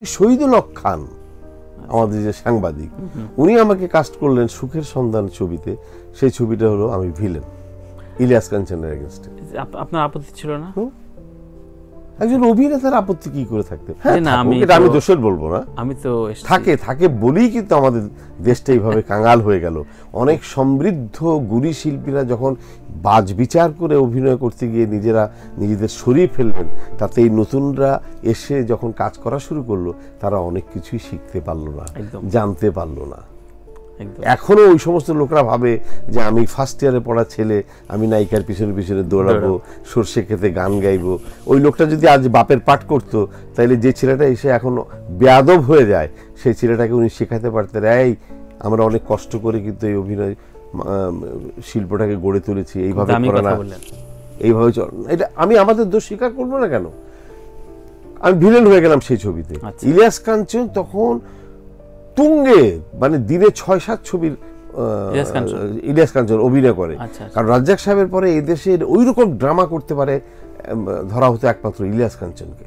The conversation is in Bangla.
শহীদুল হক খান আমাদের যে সাংবাদিক, উনি আমাকে কাস্ট করলেন সুখের সন্ধান ছবিতে। সেই ছবিটা হলো আমি ভিলেন ইলিয়াস কাঞ্চনের এগেইনস্টে। আপনার আপত্তি ছিল না? একজন অভিনেতার আপত্তি কি করে থাকতে? আমি দোষের বলবো না, আমি তো থাকে বলেই কিন্তু আমাদের দেশটা এইভাবে কাঙাল হয়ে গেল। অনেক সমৃদ্ধ গুণী শিল্পীরা যখন বাজ বিচার করে অভিনয় করতে গিয়ে নিজেদের সরিয়ে ফেললেন, তাতে এই নতুনরা এসে যখন কাজ করা শুরু করলো, তারা অনেক কিছুই শিখতে পারলো না, জানতে পারলো না। এখনো ওই সমস্ত লোকরা ভাবে যে আমি ফার্স্ট ইয়ারে পড়া ছেলে, আমি নায়িকার পিছনে পিছনে দৌড়াবো, সর্ষে খেতে গান গাইবো। ওই লোকটা যদি আজ বাপের পাঠ করতো, তাহলে যে ছেলেটা এসে এখন বেয়াদব হয়ে যায়, সেই ছেলেটাকে উনি শেখাতে পারতেন, এই আমরা অনেক কষ্ট করে কিন্তু এই অভিনয় শিল্পটাকে গড়ে তুলেছি, এইভাবে করে না, এইভাবে চল। এটা আমি আমাদের দোষ স্বীকার করবো না কেন? আমি ভিলেন হয়ে গেলাম সেই ছবিতে। ইলিয়াস কাঞ্চন তখন তুঙ্গে, মানে দিনে ৬-৭ ছবির ইলিয়াস কাঞ্চন অভিনয় করে। কারণ রাজ্জাক সাহেবের পরে এই দেশের ওই রকম ড্রামা করতে পারে ধরা হতো একমাত্র ইলিয়াস কাঞ্চনকে।